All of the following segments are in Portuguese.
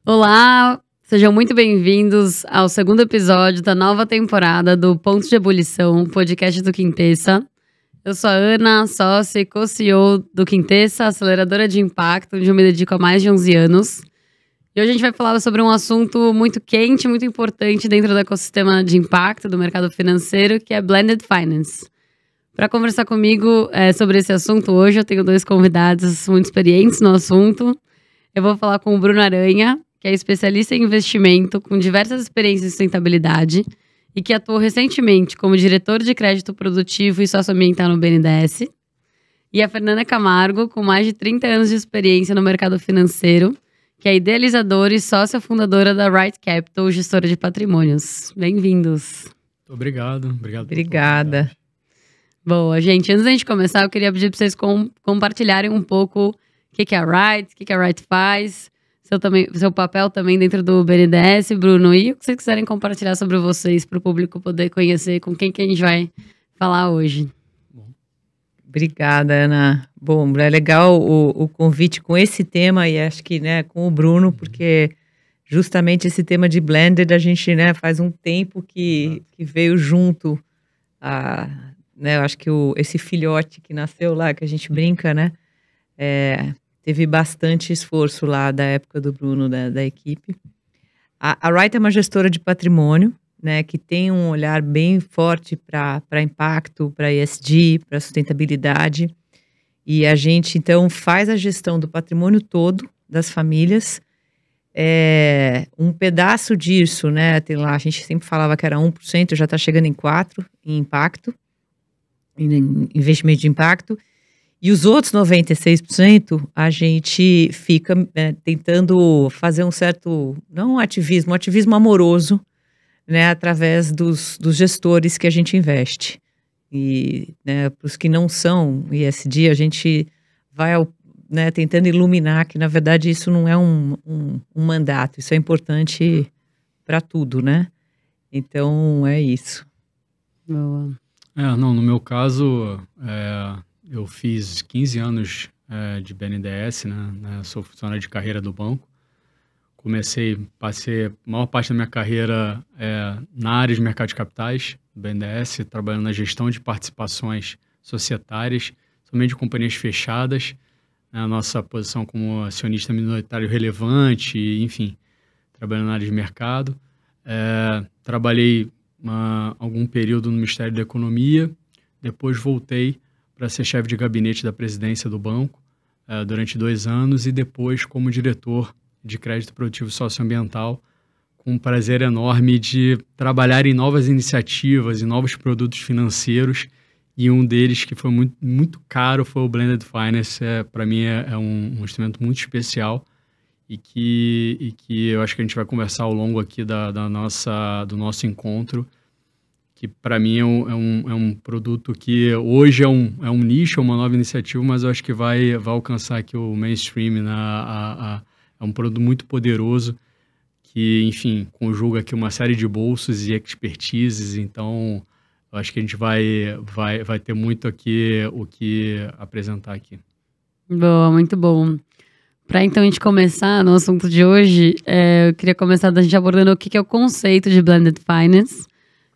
Olá, sejam muito bem-vindos ao segundo episódio da nova temporada do Ponto de Ebulição, podcast do Quintessa. Eu sou a Ana, sócia e co-CEO do Quintessa, aceleradora de impacto, onde eu me dedico há mais de 11 anos. E hoje a gente vai falar sobre um assunto muito quente, muito importante dentro do ecossistema de impacto do mercado financeiro, que é Blended Finance. Para conversar comigo sobre esse assunto, hoje eu tenho dois convidados muito experientes no assunto. Eu vou falar com o Bruno Aranha, que é especialista em investimento, com diversas experiências em sustentabilidade e que atuou recentemente como diretor de crédito produtivo e socioambiental no BNDES. E a Fernanda Camargo, com mais de 30 anos de experiência no mercado financeiro, que é idealizadora e sócia fundadora da Right Capital, gestora de patrimônios. Bem-vindos. Obrigado. Obrigada. Boa, gente. Antes da gente começar, eu queria pedir para vocês compartilharem um pouco o que é a Right, o que a Right faz, seu papel também dentro do BNDES, Bruno, e o que vocês quiserem compartilhar sobre vocês para o público poder conhecer com quem que a gente vai falar hoje. Obrigada, Ana. Bom, é legal o convite com esse tema e acho que com o Bruno, porque justamente esse tema de blended a gente faz um tempo que veio junto eu acho que esse filhote que nasceu lá, que a gente brinca, teve bastante esforço lá da época do Bruno, da equipe. A Right é uma gestora de patrimônio, que tem um olhar bem forte para impacto, para ESG, para sustentabilidade. E a gente, então, faz a gestão do patrimônio todo das famílias. Um pedaço disso, tem lá, a gente sempre falava que era 1%, já está chegando em 4% em impacto, em investimento de impacto. E os outros 96%, a gente fica tentando fazer um certo, não um ativismo amoroso, através dos gestores que a gente investe. E para os que não são ESG, a gente vai tentando iluminar que, na verdade, isso não é um mandato, isso é importante para tudo, Então, é isso. Boa. No meu caso, eu fiz 15 anos de BNDES, sou funcionário de carreira do banco. Passei a maior parte da minha carreira na área de mercado de capitais, do BNDES, trabalhando na gestão de participações societárias, somente de companhias fechadas, a nossa posição como acionista minoritário relevante, enfim, trabalhando na área de mercado. Trabalhei algum período no Ministério da Economia, depois voltei para ser chefe de gabinete da presidência do banco durante 2 anos e depois como diretor de crédito produtivo socioambiental, com um prazer enorme de trabalhar em novas iniciativas e novos produtos financeiros, e um deles que foi muito, muito caro foi o Blended Finance. Para mim é um instrumento muito especial e que eu acho que a gente vai conversar ao longo aqui do nosso encontro, que para mim é um produto que hoje é um nicho, é uma nova iniciativa, mas eu acho que vai alcançar aqui o mainstream, é um produto muito poderoso que, enfim, conjuga aqui uma série de bolsos e expertises. Então, eu acho que a gente vai ter muito aqui o que apresentar aqui. Boa, muito bom. Para então a gente começar no assunto de hoje, eu queria começar a gente abordando o que é o conceito de Blended Finance,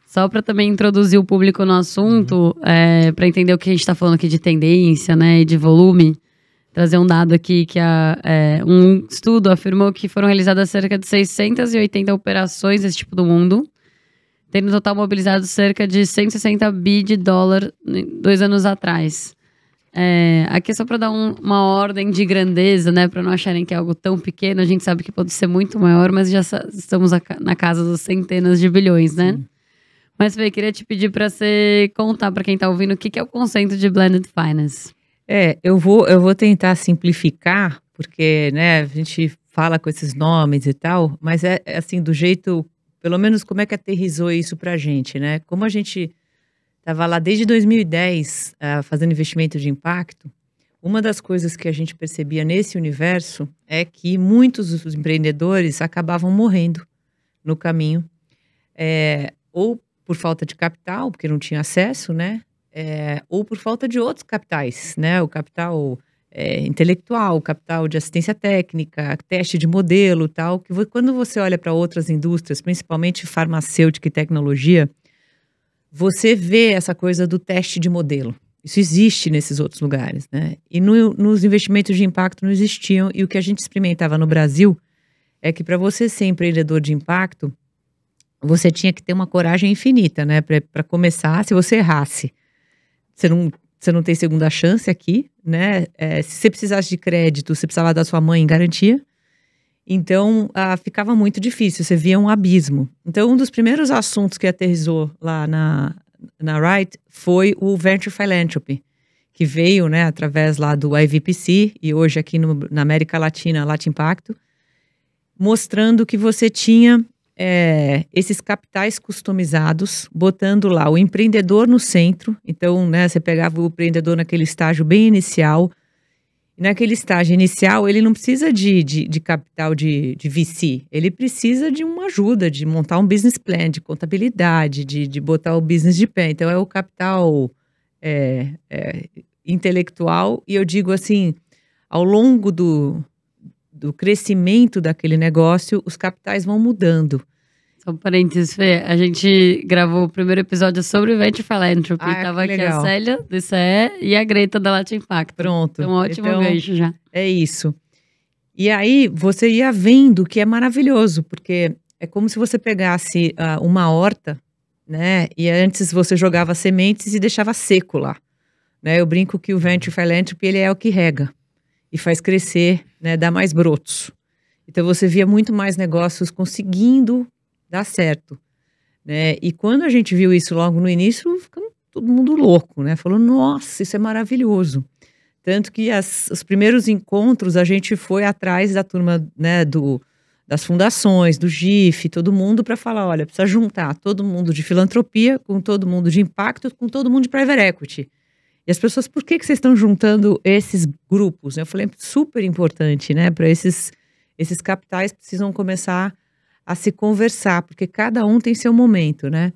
só para também introduzir o público no assunto, para entender o que a gente está falando aqui de tendência, e de volume. Trazer um dado aqui que um estudo afirmou que foram realizadas cerca de 680 operações desse tipo do mundo, tendo no total mobilizado cerca de 160 bi de dólar 2 anos atrás. Aqui só para dar uma ordem de grandeza, para não acharem que é algo tão pequeno, a gente sabe que pode ser muito maior, mas já estamos na casa dos centenas de bilhões, Mas, Fê, queria te pedir para você contar para quem está ouvindo o que é o conceito de Blended Finance. Eu vou tentar simplificar, porque a gente fala com esses nomes e tal, mas assim, do jeito, pelo menos como é que aterrizou isso pra gente, Como a gente estava lá desde 2010 fazendo investimento de impacto, uma das coisas que a gente percebia nesse universo é que muitos dos empreendedores acabavam morrendo no caminho, ou por falta de capital, porque não tinha acesso, ou por falta de outros capitais, o capital intelectual, capital de assistência técnica, teste de modelo, tal, que quando você olha para outras indústrias, principalmente farmacêutica e tecnologia, você vê essa coisa do teste de modelo. Isso existe nesses outros lugares, né? E nos investimentos de impacto não existiam, e o que a gente experimentava no Brasil é que para você ser empreendedor de impacto, você tinha que ter uma coragem infinita, né? Para começar, se você errasse, você não tem segunda chance aqui, né? Se você precisasse de crédito, você precisava da sua mãe em garantia. Então, ficava muito difícil, você via um abismo. Então, um dos primeiros assuntos que aterrissou lá na Wright foi o Venture Philanthropy, que veio, né, através lá do IVPC e hoje aqui na América Latina, Latimpacto, mostrando que você tinha esses capitais customizados, botando lá o empreendedor no centro. Então, né, você pegava o empreendedor naquele estágio bem inicial. E naquele estágio inicial, ele não precisa de capital de VC. Ele precisa de uma ajuda, de montar um business plan, de contabilidade, de botar o business de pé. Então, é o capital intelectual. E eu digo assim, ao longo do crescimento daquele negócio, os capitais vão mudando. Só um parênteses, Fê, a gente gravou o primeiro episódio sobre Venture Philanthropy. Tava aqui a Célia, do ICE, e a Greta, da Latimpacto. Pronto. Então, ótimo gancho já. É isso. E aí, você ia vendo que é maravilhoso, porque é como se você pegasse uma horta, né? E antes você jogava sementes e deixava seco lá. Né? Eu brinco que o Venture Philanthropy, ele é o que rega e faz crescer, né? Dá mais brotos. Então, você via muito mais negócios conseguindo dar certo, né? E quando a gente viu isso logo no início, ficamos todo mundo louco, né? Falou, nossa, isso é maravilhoso. Tanto que os primeiros encontros a gente foi atrás da turma, né, das fundações, do GIF, todo mundo para falar, olha, precisa juntar todo mundo de filantropia com todo mundo de impacto, com todo mundo de private equity. E as pessoas, por que vocês estão juntando esses grupos? Eu falei, super importante, né? Para esses capitais precisam começar a se conversar, porque cada um tem seu momento, né?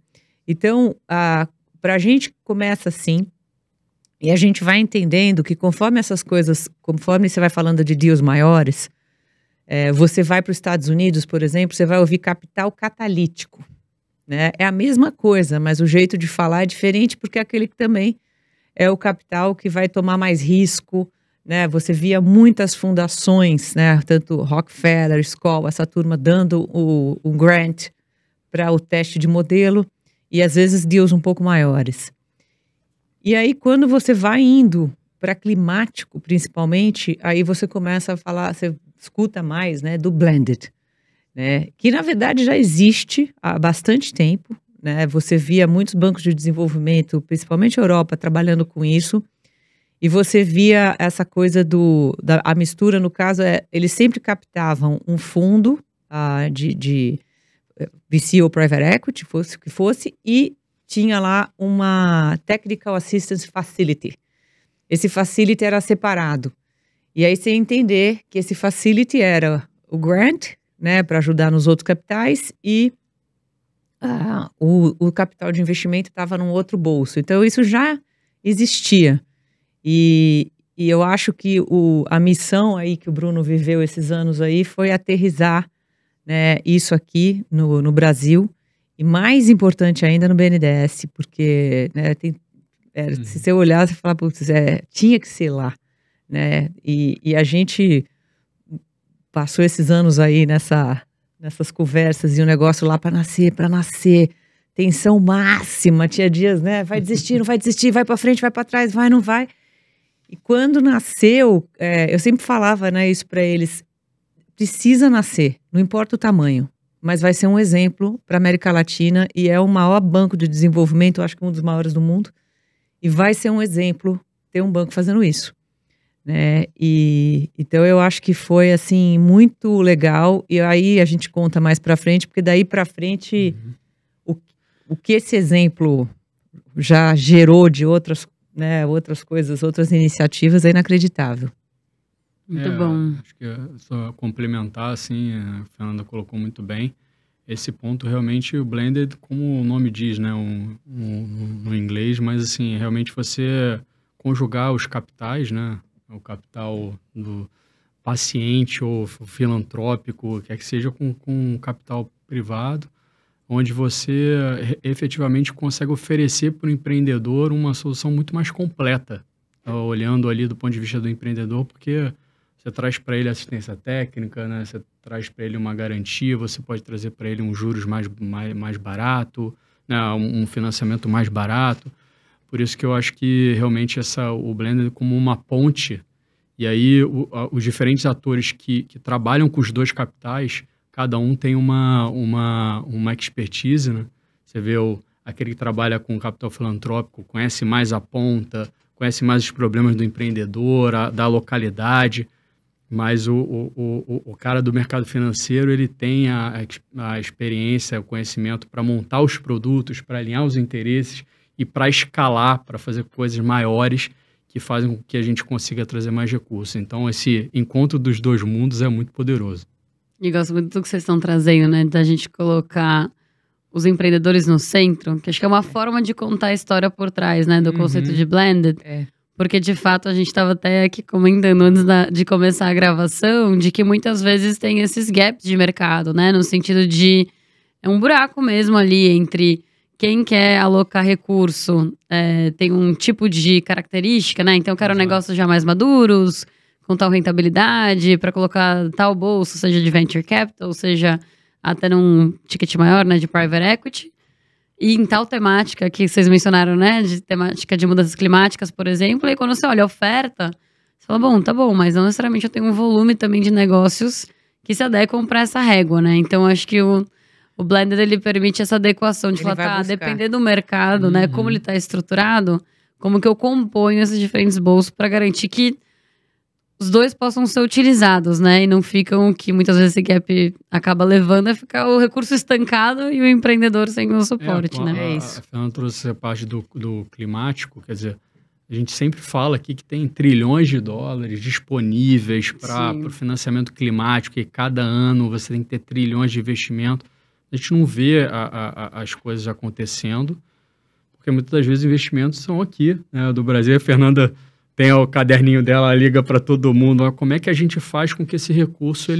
Então, para a gente começa assim, e a gente vai entendendo que conforme essas coisas, conforme você vai falando de deals maiores, você vai para os Estados Unidos, por exemplo, você vai ouvir capital catalítico, né? É a mesma coisa, mas o jeito de falar é diferente, porque é aquele que também é o capital que vai tomar mais risco, né? Você via muitas fundações, né? Tanto Rockefeller, Skoll, essa turma dando um grant para o teste de modelo e às vezes deals um pouco maiores. E aí quando você vai indo para climático, principalmente, aí você começa a falar, você escuta mais, né? Do blended, né? Que na verdade já existe há bastante tempo, né? Você via muitos bancos de desenvolvimento, principalmente a Europa, trabalhando com isso. E você via essa coisa a mistura, no caso, eles sempre captavam um fundo de VC ou Private Equity, fosse o que fosse, e tinha lá uma Technical Assistance Facility. Esse facility era separado. E aí você ia entender que esse facility era o grant, né, para ajudar nos outros capitais, e o capital de investimento estava num outro bolso. Então isso já existia. E eu acho que a missão aí que o Bruno viveu esses anos aí foi aterrissar, né, isso aqui no Brasil, e mais importante ainda no BNDES, porque, né, se você olhar, você fala, putz, tinha que ser lá, né, e a gente passou esses anos aí nessas conversas e o negócio lá para nascer, tensão máxima, tinha dias, né, vai desistir, não vai desistir, vai para frente, vai para trás, vai, não vai. E quando nasceu, eu sempre falava, né, isso para eles, precisa nascer, não importa o tamanho, mas vai ser um exemplo para a América Latina e é o maior banco de desenvolvimento, acho que um dos maiores do mundo, e vai ser um exemplo ter um banco fazendo isso, né? E então eu acho que foi assim muito legal, e aí a gente conta mais para frente, porque daí para frente o que esse exemplo já gerou de outras, né, outras coisas, outras iniciativas é inacreditável. Muito bom. Acho que só complementar, assim, a Fernanda colocou muito bem, esse ponto realmente o blended, como o nome diz, né, no inglês, mas assim, realmente você conjugar os capitais, né, o capital do paciente ou filantrópico, quer que seja com capital privado, onde você efetivamente consegue oferecer para o empreendedor uma solução muito mais completa, olhando ali do ponto de vista do empreendedor, porque você traz para ele assistência técnica, né? Você traz para ele uma garantia, você pode trazer para ele um juros mais barato, né? Um financiamento mais barato. Por isso que eu acho que realmente o Blended como uma ponte, e aí os diferentes atores que trabalham com os dois capitais, cada um tem uma expertise, né? Você vê aquele que trabalha com capital filantrópico, conhece mais a ponta, conhece mais os problemas do empreendedor, da localidade, mas o cara do mercado financeiro, ele tem a experiência, o conhecimento para montar os produtos, para alinhar os interesses e para escalar, para fazer coisas maiores que fazem com que a gente consiga trazer mais recursos. Então, esse encontro dos dois mundos é muito poderoso. E gosto muito do que vocês estão trazendo, né? Da gente colocar os empreendedores no centro, que acho que é uma forma de contar a história por trás, né? Do conceito de Blended. Porque, de fato, a gente estava até aqui comentando antes de começar a gravação, de que muitas vezes tem esses gaps de mercado, né? No sentido de... É um buraco mesmo ali entre quem quer alocar recurso, tem um tipo de característica, né? Então, eu quero negócios já mais maduros, com tal rentabilidade, para colocar tal bolso, seja de venture capital, seja até num ticket maior, né? De private equity. E em tal temática que vocês mencionaram, né? De temática de mudanças climáticas, por exemplo. E quando você olha a oferta, você fala, bom, tá bom, mas não necessariamente eu tenho um volume também de negócios que se adequam para essa régua, né? Então, acho que o Blended, ele permite essa adequação de falar, tá, depender do mercado, né? Como ele tá estruturado, como que eu componho esses diferentes bolsos para garantir que os dois possam ser utilizados, né? E não ficam que muitas vezes esse gap acaba levando a ficar o recurso estancado e o empreendedor sem o suporte, né? É isso. A Fernanda trouxe a parte do climático, quer dizer, a gente sempre fala aqui que tem trilhões de dólares disponíveis para o financiamento climático, e cada ano você tem que ter trilhões de investimento. A gente não vê as coisas acontecendo, porque muitas das vezes os investimentos são aqui, né, do Brasil. A Fernanda tem o caderninho dela, liga para todo mundo. Como é que a gente faz com que esse recurso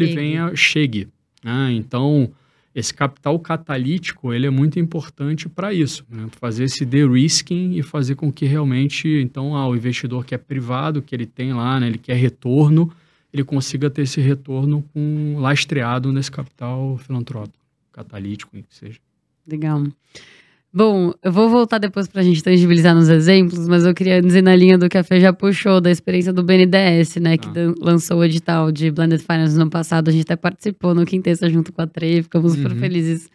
chegue? Né? Então, esse capital catalítico, ele é muito importante para isso, né? Fazer esse de-risking e fazer com que realmente, então, o investidor que é privado, que ele tem lá, né, ele quer retorno, ele consiga ter esse retorno lastreado nesse capital filantrópico, catalítico, que seja. Legal. Bom, eu vou voltar depois pra gente tangibilizar nos exemplos, mas eu queria dizer na linha do que a Fê já puxou, da experiência do BNDES, né, que lançou o edital de Blended Finance no ano passado. A gente até participou no Quintessa junto com a Trey, ficamos super felizes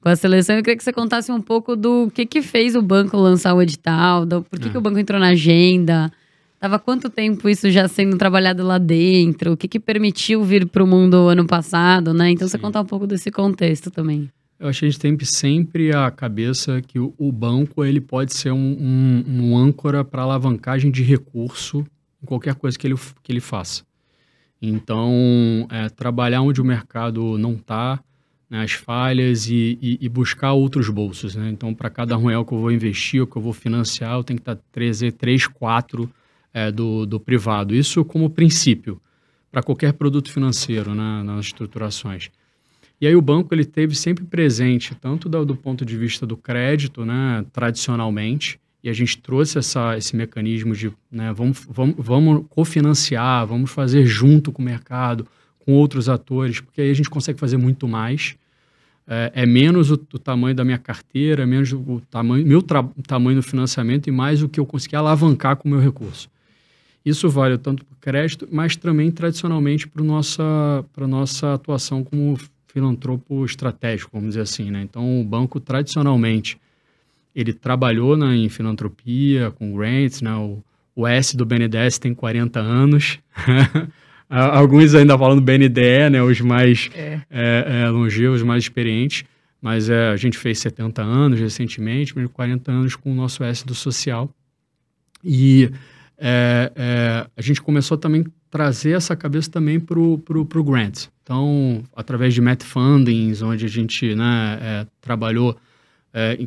com a seleção. Eu queria que você contasse um pouco do que fez o banco lançar o edital, por que o banco entrou na agenda, tava há quanto tempo isso já sendo trabalhado lá dentro, o que permitiu vir pro mundo ano passado, né? Então, você contar um pouco desse contexto também. Eu acho que a gente tem sempre a cabeça que o banco, ele pode ser um âncora para alavancagem de recurso em qualquer coisa que ele faça. Então, trabalhar onde o mercado não está, né, as falhas e buscar outros bolsos, né? Então, para cada real que eu vou investir ou que eu vou financiar, eu tenho que trazer 3, 4 do privado. Isso como princípio para qualquer produto financeiro, né, nas estruturações. E aí o banco, ele teve sempre presente, tanto do ponto de vista do crédito, né, tradicionalmente, e a gente trouxe esse mecanismo de, né, vamos cofinanciar, vamos fazer junto com o mercado, com outros atores, porque aí a gente consegue fazer muito mais. É menos o tamanho da minha carteira, menos o tamanho do financiamento e mais o que eu conseguir alavancar com o meu recurso. Isso vale tanto para o crédito, mas também tradicionalmente para a nossa atuação como filantropo estratégico, vamos dizer assim, né? Então, o banco, tradicionalmente, ele trabalhou em filantropia, com grants, né? O S do BNDES tem 40 anos. Alguns ainda falam do BNDE, né? Os mais longevos, os mais experientes. Mas a gente fez 70 anos recentemente, mas 40 anos com o nosso S do social. E a gente começou também a trazer essa cabeça também para o grant. Então, através de match fundings, onde a gente, né, trabalhou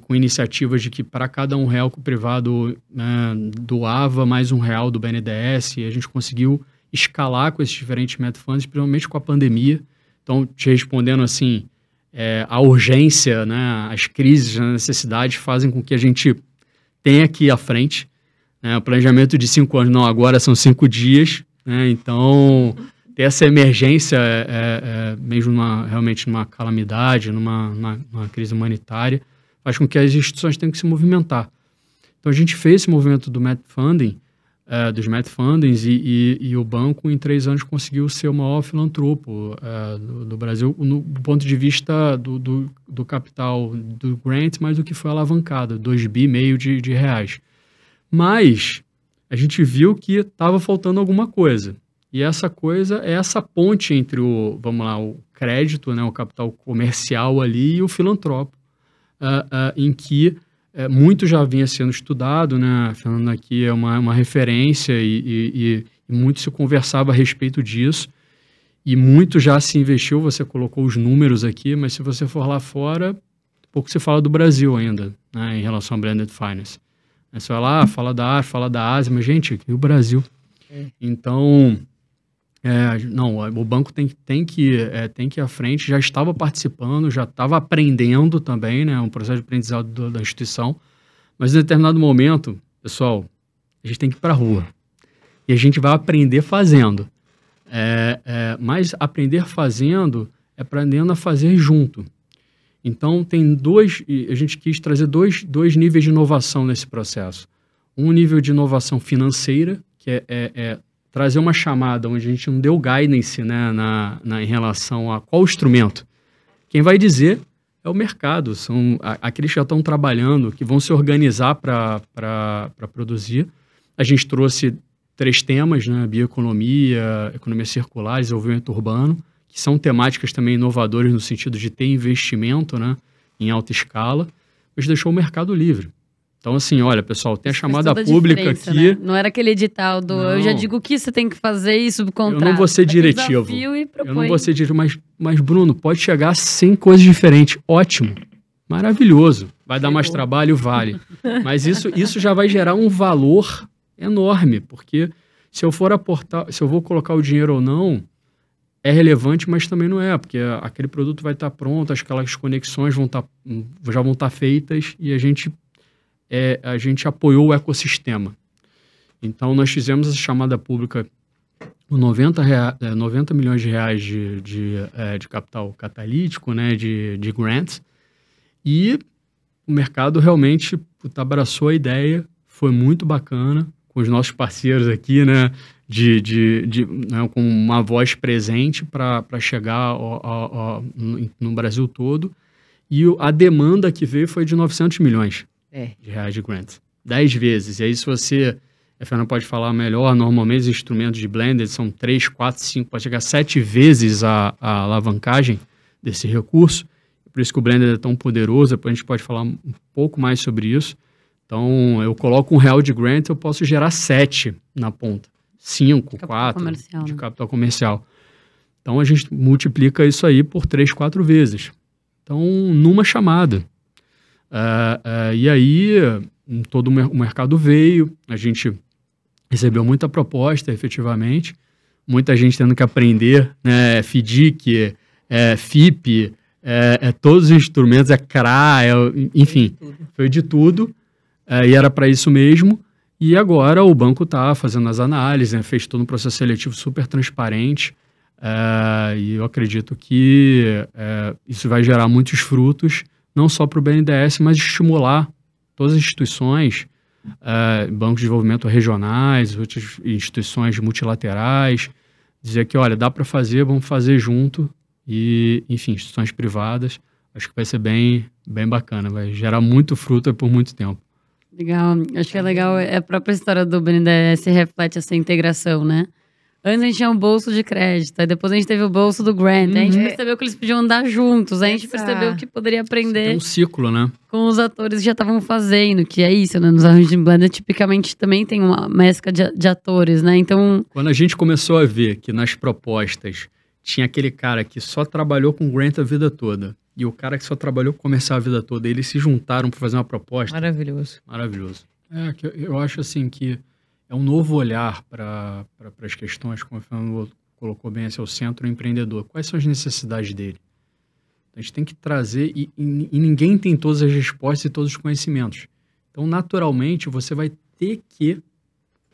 com iniciativas de que para cada R$1 que o privado doava, mais R$1 do BNDES, e a gente conseguiu escalar com esses diferentes MedFunds, principalmente com a pandemia. Então, te respondendo assim, a urgência, né, as crises, as necessidades fazem com que a gente tenha que ir à frente. O planejamento de 5 anos, não, agora são 5 dias. Então, ter essa emergência, mesmo realmente numa calamidade, numa crise humanitária, faz com que as instituições tenham que se movimentar. Então, a gente fez esse movimento do MedFunding, dos MedFundings, e o banco, em 3 anos, conseguiu ser o maior filantropo do Brasil, do ponto de vista do capital do grant, mais do que foi alavancado, 2,5 bi de reais. Mas a gente viu que estava faltando alguma coisa. E essa coisa é essa ponte entre o crédito, né, o capital comercial ali, e o filantropo, em que muito já vinha sendo estudado, né? A Fernanda aqui é uma referência e muito se conversava a respeito disso. E muito já se investiu, você colocou os números aqui, mas se você for lá fora, pouco se fala do Brasil ainda, né, em relação ao Blended Finance. Você vai lá, fala da África, fala da Ásia, mas, gente, aqui o Brasil. Então, não, o banco tem que ir à frente, já estava participando, já estava aprendendo também, né, um processo de aprendizado da instituição, mas em determinado momento, pessoal, a gente tem que ir para a rua. E a gente vai aprender fazendo. Mas aprender fazendo é aprendendo a fazer junto. Então, a gente quis trazer dois níveis de inovação nesse processo. Um nível de inovação financeira, que é trazer uma chamada onde a gente não deu guidance, né, em relação a qual instrumento. Quem vai dizer é o mercado, são aqueles que já estão trabalhando, que vão se organizar para produzir. A gente trouxe 3 temas, né, bioeconomia, economia circular, desenvolvimento urbano, que são temáticas também inovadoras no sentido de ter investimento, né, em alta escala, mas deixou o mercado livre. Então, assim, olha, pessoal, tem a chamada pública aqui. Né? Não era aquele edital do eu já digo o que você tem que fazer e subcontrato. Eu não vou ser diretivo. Eu não vou ser diretivo, mas Bruno, pode chegar sem coisas diferentes. Ótimo. Maravilhoso. Vai dar mais trabalho, vale. Mas isso já vai gerar um valor enorme, porque se eu for aportar, se eu vou colocar o dinheiro ou não, é relevante, mas também não é, porque aquele produto vai estar pronto, aquelas conexões já vão estar feitas e a gente apoiou o ecossistema. Então, nós fizemos essa chamada pública com 90 milhões de reais de capital catalítico, né, de grants, e o mercado realmente abraçou a ideia, foi muito bacana, com os nossos parceiros aqui, né, né, com uma voz presente para chegar no Brasil todo. E a demanda que veio foi de 900 milhões de reais de grants. 10 vezes. E aí, se você... A Fernanda pode falar melhor, normalmente os instrumentos de blended são 3, 4, 5, pode chegar 7 vezes a alavancagem desse recurso. Por isso que o blended é tão poderoso, depois a gente pode falar um pouco mais sobre isso. Então, eu coloco R$1 de grant, eu posso gerar 7 na ponta. 5, 4 de capital comercial. Então, a gente multiplica isso aí por 3, 4 vezes. Então, numa chamada. E aí, todo o mercado veio, a gente recebeu muita proposta, efetivamente. Muita gente tendo que aprender, né, FDIC, FIP, todos os instrumentos, CRA, enfim, foi de tudo. E era para isso mesmo. E agora o banco está fazendo as análises, né, fez todo um processo seletivo super transparente. E eu acredito que isso vai gerar muitos frutos, não só para o BNDES, mas estimular todas as instituições, bancos de desenvolvimento regionais, outras instituições multilaterais, dizer que, olha, dá para fazer, vamos fazer junto. E, enfim, instituições privadas, acho que vai ser bem bacana, vai gerar muito fruto por muito tempo. Legal, acho que é legal, a própria história do BNDES reflete essa integração, né? Antes a gente tinha um bolso de crédito, aí depois a gente teve o bolso do grant, aí a gente percebeu que eles podiam andar juntos, aí a gente percebeu que poderia aprender. Tem um ciclo, né? Com os atores que já estavam fazendo, que é isso, né? Nos arranjos de blender, tipicamente também tem uma mescla de atores, né? Então... Quando a gente começou a ver que nas propostas tinha aquele cara que só trabalhou com grant a vida toda, e o cara que só trabalhou comercial a vida toda, eles se juntaram para fazer uma proposta. Maravilhoso. Maravilhoso. Eu acho assim que é um novo olhar para as questões, como o Fernando colocou bem, esse é o centro empreendedor. Quais são as necessidades dele? A gente tem que trazer, e ninguém tem todas as respostas e todos os conhecimentos. Então, naturalmente, você vai ter que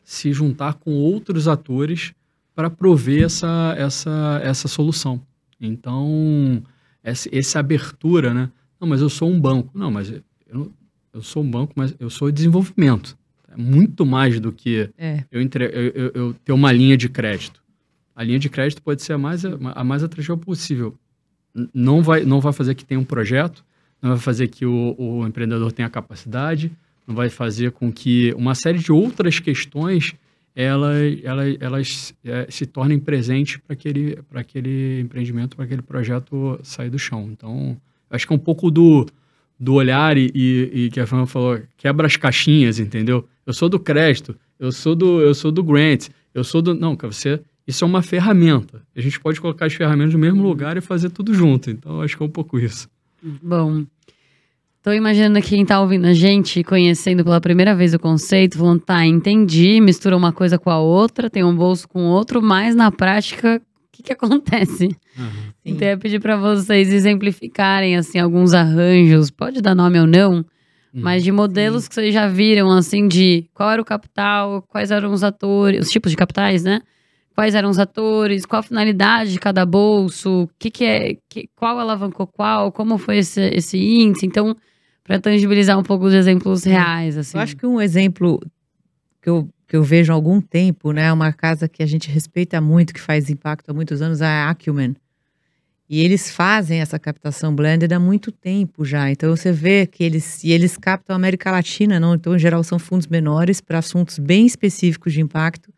se juntar com outros atores para prover essa solução. Então, essa abertura, né? Não, mas eu sou um banco. Não, mas eu sou um banco, mas eu sou desenvolvimento. É muito mais do que eu ter uma linha de crédito. A linha de crédito pode ser a mais atrativa possível. Não vai fazer que tenha um projeto, não vai fazer que o empreendedor tenha capacidade, não vai fazer com que uma série de outras questões elas se tornem presentes para aquele empreendimento, para aquele projeto sair do chão. Então, acho que é um pouco do olhar e que a Fernanda falou, quebra as caixinhas, entendeu? Eu sou do crédito, eu sou do grant, eu sou do... Não, isso é uma ferramenta. A gente pode colocar as ferramentas no mesmo lugar e fazer tudo junto. Então, acho que é um pouco isso. Bom, tô imaginando quem tá ouvindo a gente, conhecendo pela primeira vez o conceito, falando, tá, entendi, mistura uma coisa com a outra, tem um bolso com o outro, mas na prática, o que acontece? Uhum. Então, eu ia pedir pra vocês exemplificarem, assim, alguns arranjos, pode dar nome ou não, mas de modelos que vocês já viram, assim, de qual era o capital, quais eram os atores, os tipos de capitais, né? Quais eram os atores, qual a finalidade de cada bolso, qual alavancou qual, como foi esse índice. Então, para tangibilizar um pouco os exemplos reais. Assim. Eu acho que um exemplo que eu vejo há algum tempo, né, uma casa que a gente respeita muito, que faz impacto há muitos anos, é a Acumen. E eles fazem essa captação blended há muito tempo já. Então, você vê que eles captam a América Latina, não? Então, em geral, são fundos menores para assuntos bem específicos de impacto.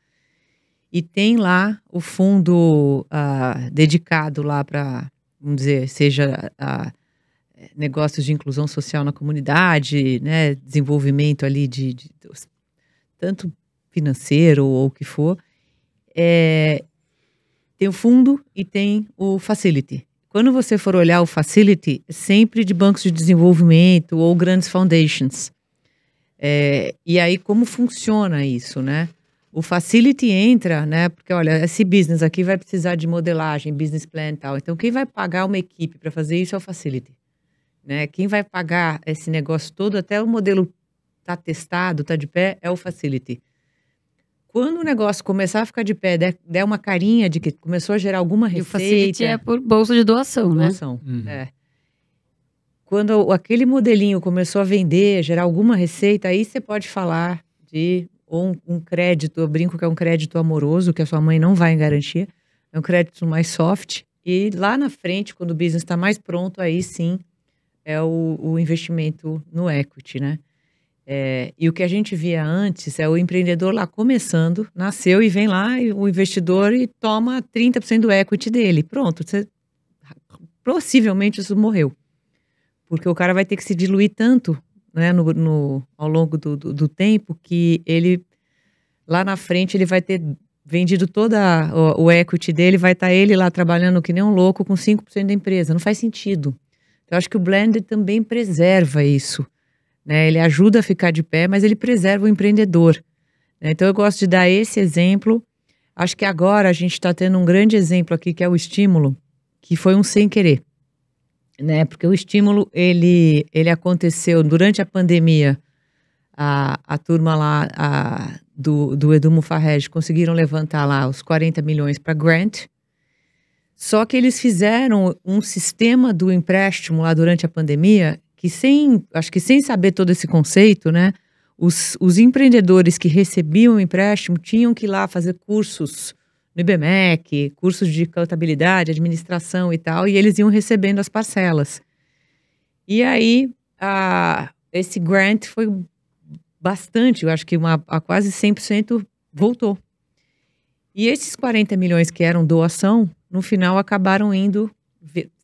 E tem lá o fundo dedicado lá para, vamos dizer, seja negócios de inclusão social na comunidade, né, desenvolvimento ali de tanto financeiro ou o que for. Tem o fundo e tem o facility. Quando você for olhar o facility, é sempre de bancos de desenvolvimento ou grandes foundations. E aí, como funciona isso, né? O facility entra, né? Porque, olha, esse business aqui vai precisar de modelagem, business plan e tal. Então, quem vai pagar uma equipe para fazer isso é o facility. Né? Quem vai pagar esse negócio todo, até o modelo tá testado, tá de pé, é o facility. Quando o negócio começar a ficar de pé, der uma carinha de que começou a gerar alguma receita... E o facility é por bolsa de doação, né? Quando aquele modelinho começou a vender, gerar alguma receita, aí você pode falar de... ou um crédito, eu brinco que é um crédito amoroso, que a sua mãe não vai em garantia, é um crédito mais soft, e lá na frente, quando o business está mais pronto, aí sim é o investimento no equity, né? E o que a gente via antes é o empreendedor lá começando, nasceu e vem lá o investidor e toma 30% do equity dele. Pronto, possivelmente isso morreu. Porque o cara vai ter que se diluir tanto, né, ao longo do tempo, que ele, lá na frente, ele vai ter vendido todo o equity dele, vai estar ele lá trabalhando que nem um louco com 5% da empresa. Não faz sentido. Então, eu acho que o blended também preserva isso. Né? Ele ajuda a ficar de pé, mas ele preserva o empreendedor. Né? Então, eu gosto de dar esse exemplo. Acho que agora a gente está tendo um grande exemplo aqui, que é o estímulo, que foi um sem querer. Né? Porque o estímulo, ele aconteceu durante a pandemia. A turma lá do Edu Mufarrege conseguiram levantar lá os 40 milhões para grant. Só que eles fizeram um sistema do empréstimo lá durante a pandemia que acho que sem saber todo esse conceito, né? Os empreendedores que recebiam o empréstimo tinham que ir lá fazer cursos no IBMEC, cursos de contabilidade, administração e tal, e eles iam recebendo as parcelas. E aí, esse grant foi bastante, eu acho que a quase 100% voltou. E esses 40 milhões que eram doação, no final acabaram indo,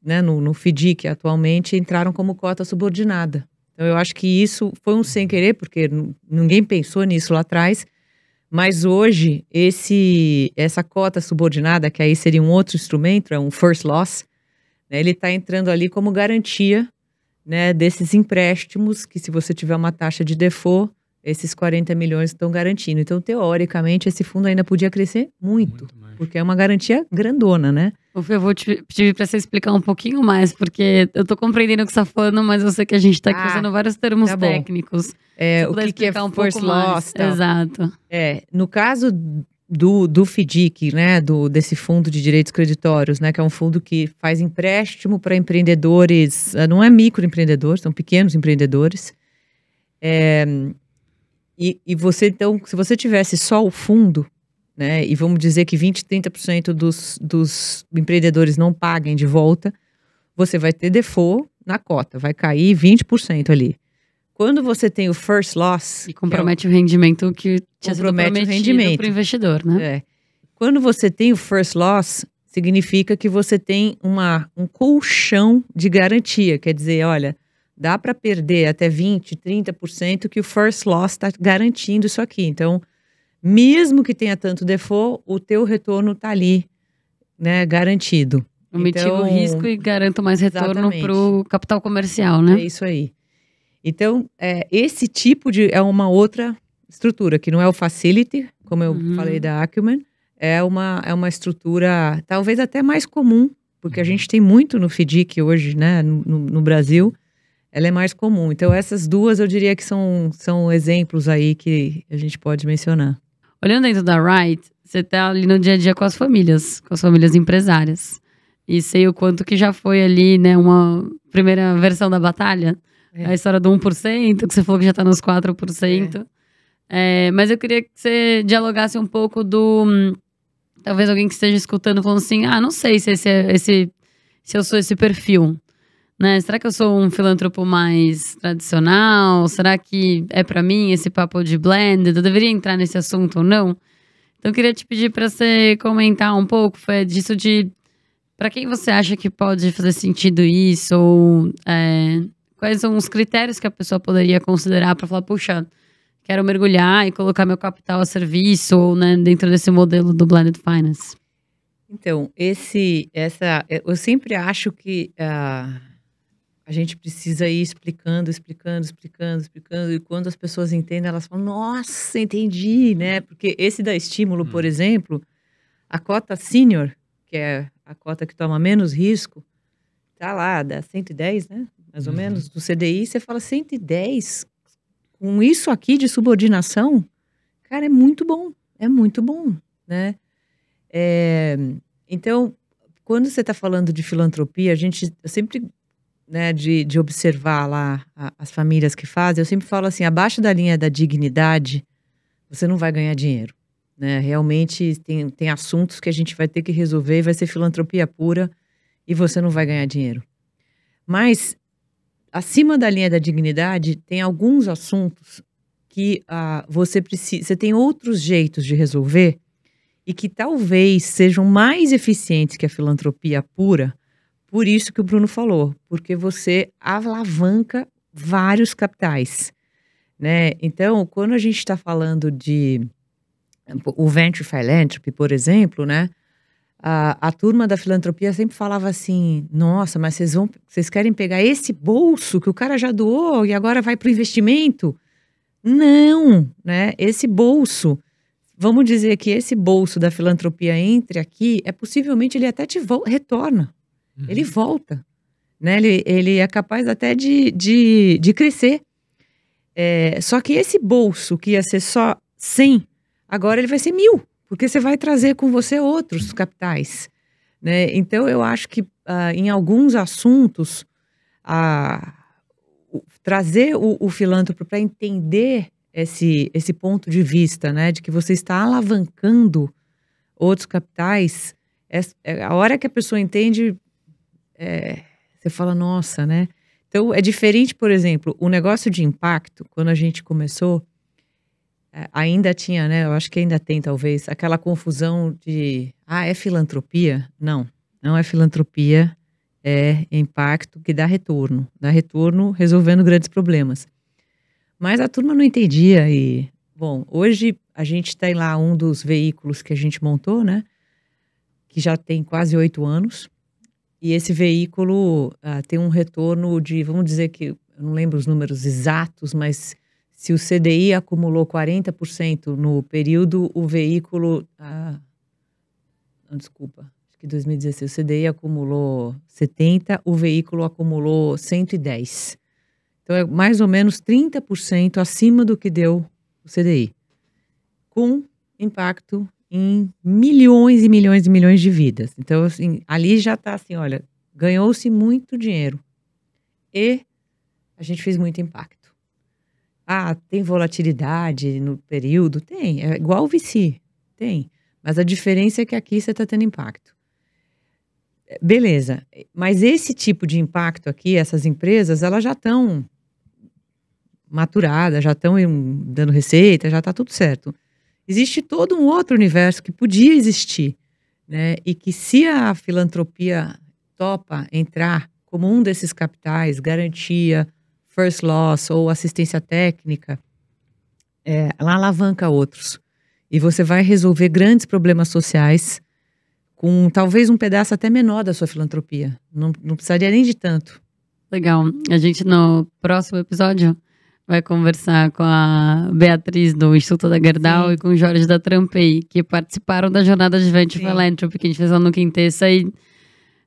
né, no FDIC atualmente, entraram como cota subordinada. Então eu acho que isso foi um sem querer, porque ninguém pensou nisso lá atrás, mas hoje essa cota subordinada, que aí seria um outro instrumento, é um first loss, né? Ele está entrando ali como garantia, né, desses empréstimos que, se você tiver uma taxa de default, esses 40 milhões estão garantindo. Então, teoricamente, esse fundo ainda podia crescer muito porque é uma garantia grandona, né? Eu vou te pedir para você explicar um pouquinho mais, porque eu tô compreendendo o que você está falando, mas eu sei que a gente está aqui usando vários termos técnicos. O que é um first loss? Exato. No caso do FDIC, né, desse fundo de direitos creditórios, né, que é um fundo que faz empréstimo para empreendedores, não é microempreendedores, são pequenos empreendedores. E você, então, se você tivesse só o fundo, né, e vamos dizer que 20%, 30% dos empreendedores não paguem de volta, você vai ter default na cota, vai cair 20% ali. Quando você tem o first loss... E compromete o rendimento que tinha sido prometido para o investidor, né? Quando você tem o first loss, significa que você tem um colchão de garantia. Quer dizer, olha, dá para perder até 20%, 30% que o first loss está garantindo isso aqui. Então, mesmo que tenha tanto default, o teu retorno está ali, né, garantido. Eu mitigo o risco e garanto mais retorno para o capital comercial, né? É isso aí. Então, esse tipo é uma outra estrutura, que não é o facility, como eu falei da Acumen, é uma estrutura talvez até mais comum, porque a gente tem muito no FDIC hoje, né, no Brasil, ela é mais comum. Então, essas duas eu diria que são exemplos aí que a gente pode mencionar. Olhando dentro da Wright, você está ali no dia a dia com as famílias empresárias. E sei o quanto que já foi ali, né, uma primeira versão da batalha. A história do 1%, que você falou que já está nos 4%. Mas eu queria que você dialogasse um pouco talvez alguém que esteja escutando falando assim, não sei se eu sou esse perfil. Né? Será que eu sou um filântropo mais tradicional? Será que é para mim esse papo de blended? Eu deveria entrar nesse assunto ou não? Então eu queria te pedir para você comentar um pouco, Fê, disso de... Para quem você acha que pode fazer sentido isso? Ou... quais são os critérios que a pessoa poderia considerar para falar, puxa, quero mergulhar e colocar meu capital a serviço, ou, né, dentro desse modelo do Blended Finance? Então, eu sempre acho que a gente precisa ir explicando, e quando as pessoas entendem, elas falam, nossa, entendi, né? Porque esse da estímulo, por exemplo, a cota senior, que é a cota que toma menos risco, tá lá, dá 110, né? Mais ou menos, do CDI, você fala 110, com isso aqui de subordinação, cara, é muito bom, né? Então, quando você está falando de filantropia, eu sempre, né, de observar lá as famílias que fazem, eu sempre falo assim, abaixo da linha da dignidade, você não vai ganhar dinheiro, né? Realmente tem assuntos que a gente vai ter que resolver, vai ser filantropia pura, e você não vai ganhar dinheiro. Mas acima da linha da dignidade, tem alguns assuntos que você tem outros jeitos de resolver e que talvez sejam mais eficientes que a filantropia pura, por isso que o Bruno falou, porque você alavanca vários capitais, né? Então, quando a gente está falando o Venture Philanthropy, por exemplo, né? A turma da filantropia sempre falava assim, nossa, mas vocês querem pegar esse bolso que o cara já doou e agora vai para o investimento? Não, né? Esse bolso, vamos dizer que esse bolso da filantropia entre aqui, possivelmente ele até te retorna, ele volta, né? Ele é capaz até de crescer. Só que esse bolso que ia ser só 100, agora ele vai ser 1.000. Porque você vai trazer com você outros capitais, né? Então, eu acho que em alguns assuntos, trazer o filântropo para entender esse ponto de vista, né? De que você está alavancando outros capitais, a hora que a pessoa entende, você fala, nossa, né? Então, é diferente, por exemplo, o negócio de impacto, quando a gente começou, ainda tinha, né? Eu acho que ainda tem, talvez, aquela confusão de, é filantropia? Não é filantropia, é impacto que dá retorno resolvendo grandes problemas. Mas a turma não entendia e, bom, hoje a gente tem lá um dos veículos que a gente montou, né? Que já tem quase 8 anos E esse veículo tem um retorno de, vamos dizer que, eu não lembro os números exatos, mas se o CDI acumulou 40% no período, o veículo... desculpa, acho que 2016 o CDI acumulou 70%, o veículo acumulou 110%. Então, é mais ou menos 30% acima do que deu o CDI, com impacto em milhões e milhões e milhões de vidas. Então, assim, ali já está assim, olha, ganhou-se muito dinheiro e a gente fez muito impacto. Tem volatilidade no período? Tem, é igual o VC, tem. Mas a diferença é que aqui você está tendo impacto. Beleza, mas esse tipo de impacto aqui, essas empresas, elas já estão maturadas, já estão dando receita, já está tudo certo. Existe todo um outro universo que podia existir, né? E que se a filantropia topa entrar como um desses capitais, garantia, first loss ou assistência técnica, ela alavanca outros. E você vai resolver grandes problemas sociais com talvez um pedaço até menor da sua filantropia. Não precisaria nem de tanto. Legal. A gente, no próximo episódio, vai conversar com a Beatriz do Instituto da Gerdau e com o Jorge da Trampei, que participaram da jornada de Venture Philanthropy que a gente fez lá no Quintessa, e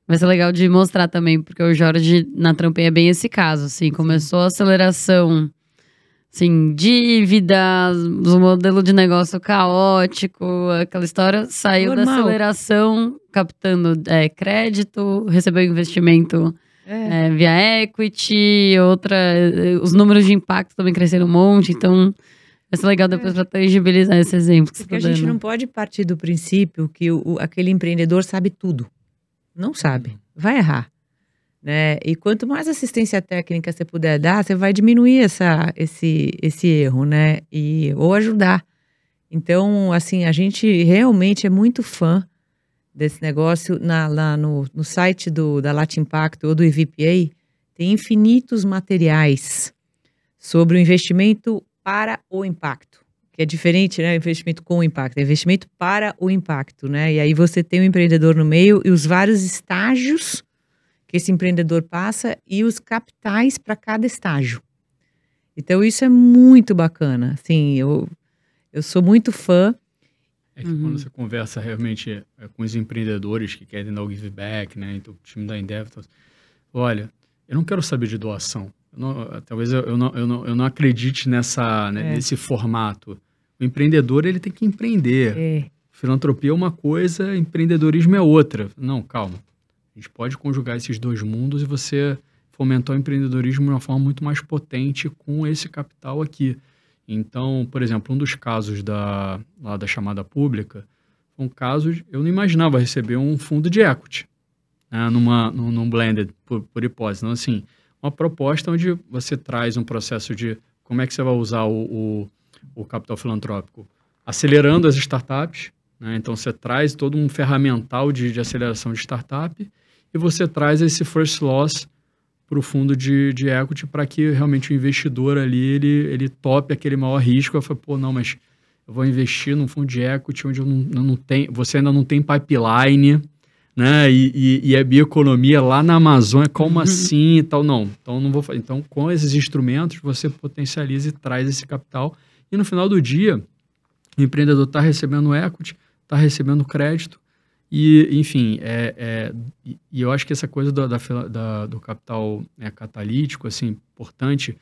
vai ser legal de mostrar também, porque o Jorge na Trampei é bem esse caso, assim, começou a aceleração, assim, dívidas, o modelo de negócio caótico, aquela história, saiu da aceleração, captando crédito, recebeu investimento via equity, os números de impacto também cresceram um monte, então vai ser legal depois para tangibilizar esse exemplo que porque você tá a gente dando. não pode partir do princípio que aquele empreendedor sabe tudo. Não sabe, vai errar. Né? E quanto mais assistência técnica você puder dar, você vai diminuir esse erro, né? Ou ajudar. Então, assim, a gente realmente é muito fã desse negócio. Lá no site da Latin Impact ou do EVPA, tem infinitos materiais sobre o investimento para o impacto. Que é diferente, né? Investimento com impacto, é investimento para o impacto, né? E aí você tem o empreendedor no meio e os vários estágios que esse empreendedor passa e os capitais para cada estágio. Então, isso é muito bacana. Assim, eu sou muito fã. É que quando você conversa realmente com os empreendedores que querem dar o give back, né? Então, o time da Endeavor, olha, eu não quero saber de doação. Talvez eu não acredite nesse formato. O empreendedor, ele tem que empreender. Filantropia é uma coisa, empreendedorismo é outra. Não, calma. A gente pode conjugar esses dois mundos e você fomentar o empreendedorismo de uma forma muito mais potente com esse capital aqui. Então, por exemplo, um dos casos lá da chamada pública, um caso, eu não imaginava receber um fundo de equity, né, num blended, por hipótese. Então, assim, uma proposta onde você traz um processo de como é que você vai usar o capital filantrópico, acelerando as startups, né? Então, você traz todo um ferramental de aceleração de startup e você traz esse first loss para o fundo de equity para que realmente o investidor ali, ele tope aquele maior risco. Eu falei, não, mas eu vou investir num fundo de equity onde você ainda não tem pipeline, né? E a bioeconomia lá na Amazônia, como assim e tal? Não, então não vou fazer. Então, com esses instrumentos, você potencializa e traz esse capital. E no final do dia, o empreendedor está recebendo equity, está recebendo crédito, e, enfim, e eu acho que essa coisa do capital catalítico, assim, importante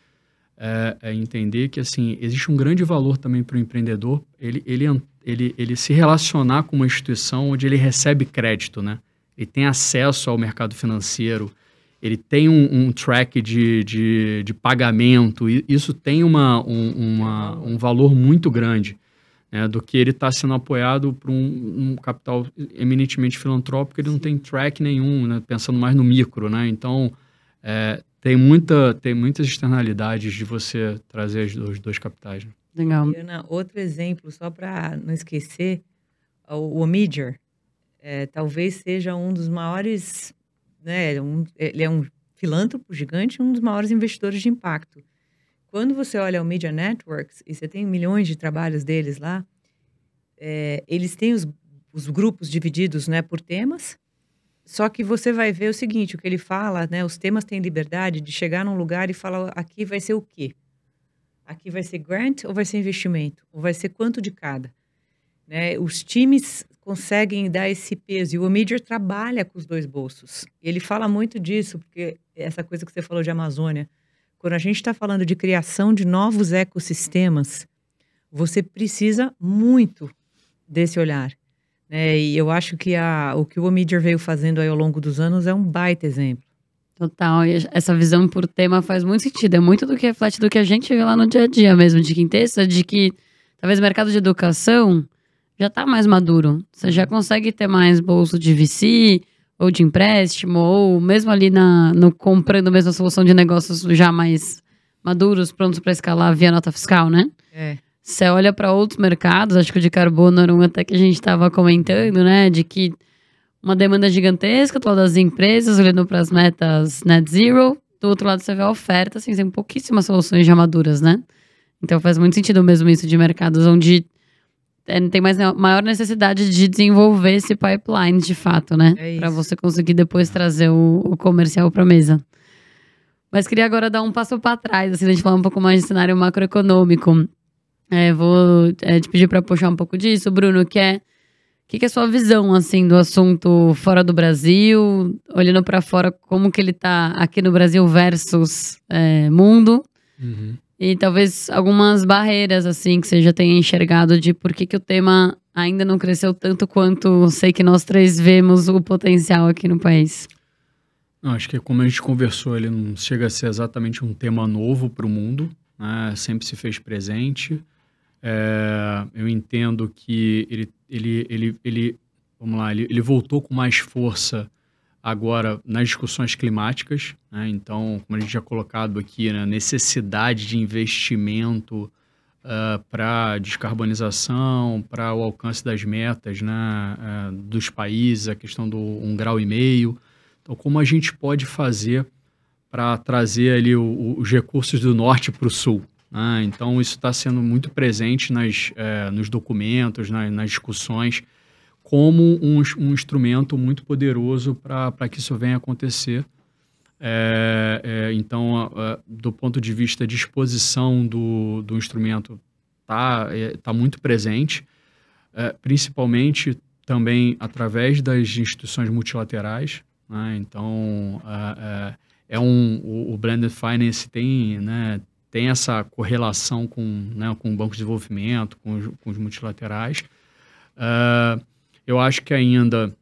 é entender que, assim, existe um grande valor também para o empreendedor, ele se relacionar com uma instituição onde ele recebe crédito, né? Ele tem acesso ao mercado financeiro, ele tem um track de pagamento, e isso tem um valor muito grande, né, do que ele está sendo apoiado por um capital eminentemente filantrópico, ele não tem track nenhum, né, pensando mais no micro, né? Então, tem muitas externalidades de você trazer os dois capitais. Né? Legal. Ana, outro exemplo, só para não esquecer, o Omidyar, talvez seja um dos maiores, né, ele é um filântropo gigante, um dos maiores investidores de impacto. Quando você olha o Media Networks, e você tem milhões de trabalhos deles lá, eles têm os grupos divididos, né, por temas, Só que você vai ver o seguinte, o que ele fala, né? Os temas têm liberdade de chegar num lugar e falar, aqui vai ser o quê? Aqui vai ser grant ou vai ser investimento? Ou vai ser quanto de cada? Né? Os times conseguem dar esse peso. E o Omidyar trabalha com os dois bolsos. Ele fala muito disso, porque essa coisa que você falou de Amazônia, quando a gente está falando de criação de novos ecossistemas, você precisa muito desse olhar. Né? E eu acho que o que o Omidyar veio fazendo aí ao longo dos anos é um baita exemplo. Total, e essa visão por tema faz muito sentido. É muito do que reflete do que a gente vê lá no dia a dia mesmo, de Quintessa, de que talvez o mercado de educação já está mais maduro. Você já consegue ter mais bolso de VC, ou de empréstimo, ou mesmo ali no comprando mesmo a solução de negócios já mais maduros, prontos para escalar via nota fiscal, né? Você olha para outros mercados, acho que o de carbono era um até que a gente estava comentando, né? De que uma demanda gigantesca, todas as empresas olhando para as metas net zero. Do outro lado, você vê a oferta, assim, tem pouquíssimas soluções já maduras, né? Então faz muito sentido mesmo isso de mercados onde tem maior necessidade de desenvolver esse pipeline de fato, né? Para você conseguir depois trazer o comercial para a mesa. Mas queria agora dar um passo para trás, assim, a gente falar um pouco mais de cenário macroeconômico. Vou te pedir para puxar um pouco disso, Bruno, que é o que é a sua visão, assim, do assunto fora do Brasil, olhando para fora, como que ele tá aqui no Brasil versus mundo, e talvez algumas barreiras, assim, que você já tenha enxergado de por que o tema ainda não cresceu tanto quanto sei que nós três vemos o potencial aqui no país. Não, acho que como a gente conversou, ele não chega a ser exatamente um tema novo para o mundo, né? Sempre se fez presente. Eu entendo que ele voltou com mais força agora nas discussões climáticas, né? Então, como a gente já colocado aqui, né, necessidade de investimento para descarbonização, para o alcance das metas, né, dos países, a questão do 1,5 grau. Então, como a gente pode fazer para trazer ali os recursos do norte para o sul? Então, isso está sendo muito presente nos documentos, nas discussões, como um instrumento muito poderoso para que isso venha a acontecer. Então, do ponto de vista de exposição do instrumento, tá muito presente, principalmente também através das instituições multilaterais, né? Então, o Blended Finance tem essa correlação com o Banco de Desenvolvimento, com os multilaterais. Eu acho que ainda...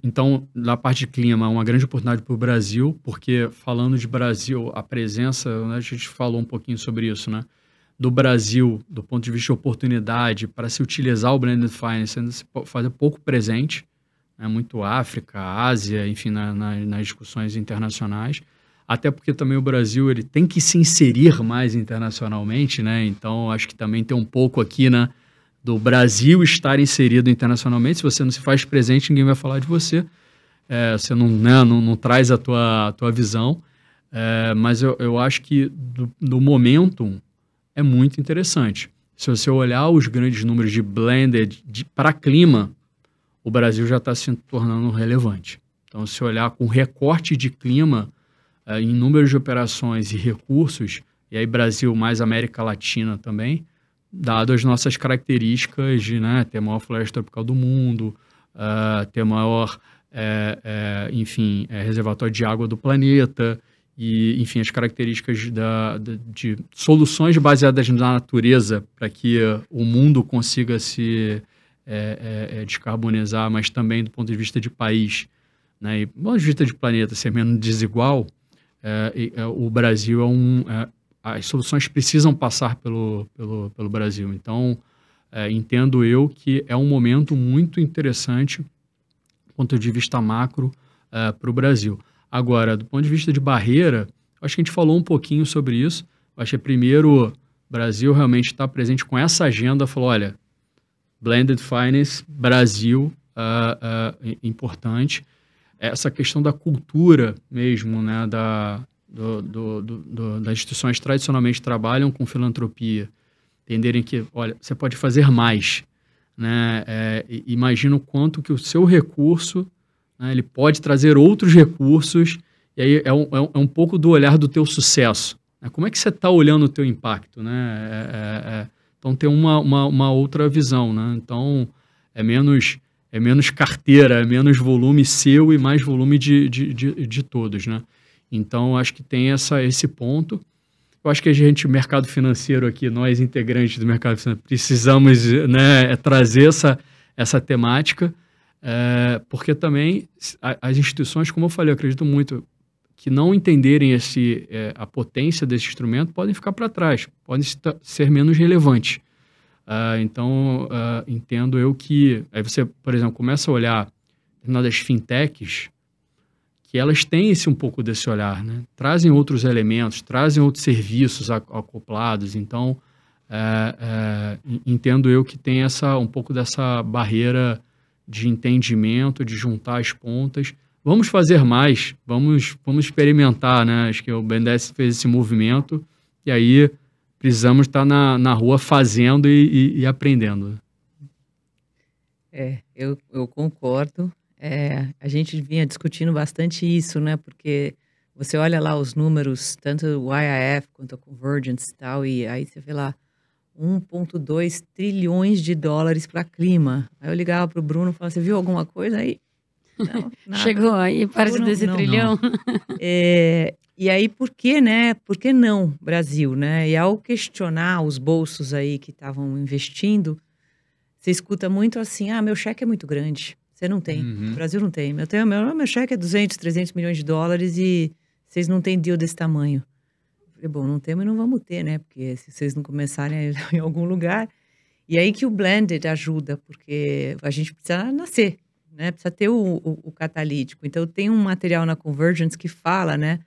então, na parte de clima, é uma grande oportunidade para o Brasil, porque falando de Brasil, a presença, né, a gente falou um pouquinho sobre isso, né? Do Brasil, do ponto de vista de oportunidade, para se utilizar o Blended Finance, ainda se faz pouco presente, né? Muito África, Ásia, enfim, nas discussões internacionais. Até porque também o Brasil ele tem que se inserir mais internacionalmente, né? Então, acho que também tem um pouco aqui, né, do Brasil estar inserido internacionalmente. Se você não se faz presente, ninguém vai falar de você. Você não traz a tua visão. Mas eu acho que do momentum é muito interessante. Se você olhar os grandes números de blended para clima, o Brasil já está se tornando relevante. Então, se olhar com recorte de clima, em números de operações e recursos, e aí Brasil mais América Latina também, dado as nossas características de ter a maior floresta tropical do mundo, ter maior, reservatório de água do planeta, e, enfim, as características de soluções baseadas na natureza para que o mundo consiga se descarbonizar, mas também do ponto de vista de país, né, e do ponto de vista de planeta ser menos desigual, o Brasil as soluções precisam passar pelo Brasil. Então, entendo eu que é um momento muito interessante do ponto de vista macro para o Brasil. Agora, do ponto de vista de barreira, acho que a gente falou um pouquinho sobre isso. Acho que primeiro o Brasil realmente está presente com essa agenda, falou, olha, Blended Finance, Brasil, importante. Essa questão da cultura mesmo, né, das instituições que tradicionalmente trabalham com filantropia, entenderem que, olha, você pode fazer mais, né? Imagina o quanto que o seu recurso né? Ele pode trazer outros recursos, e aí é um pouco do olhar do teu sucesso. Né? Como é que você está olhando o teu impacto? Né? Então, tem uma outra visão. Né? Então, é menos carteira, é menos volume seu e mais volume de todos. Né? Então, acho que tem esse ponto. Eu acho que mercado financeiro aqui, nós integrantes do mercado financeiro, precisamos, né, trazer essa temática, porque também as instituições, como eu falei, eu acredito muito, que não entenderem a potência desse instrumento, podem ficar para trás, podem ser menos relevantes. Então, entendo eu que... Aí você, por exemplo, começa a olhar determinadas fintechs, que elas têm um pouco desse olhar, né? Trazem outros elementos, trazem outros serviços acoplados. Então, entendo eu que tem um pouco dessa barreira de entendimento, de juntar as pontas. Vamos fazer mais, vamos experimentar, né? Acho que o BNDES fez esse movimento e aí precisamos estar na rua fazendo e aprendendo. Eu concordo. A gente vinha discutindo bastante isso, né? Porque você olha lá os números, tanto o IIF quanto a Convergence e tal, e aí você vê lá 1,2 trilhões de dólares para clima. Aí eu ligava para o Bruno e falava, você viu alguma coisa aí? Não, nada. Chegou aí, parte desse trilhão. E aí, por que, né? Por que não Brasil, né? E ao questionar os bolsos aí que estavam investindo, você escuta muito assim, meu cheque é muito grande. Você não tem. O Brasil não tem. Meu cheque é 200, 300 milhões de dólares e vocês não têm deal desse tamanho. Eu falei, bom, não temos e não vamos ter, né? Porque se vocês não começarem em algum lugar... E aí que o blended ajuda, porque a gente precisa nascer, né? Precisa ter o catalítico. Então, tem um material na Convergence que fala, né?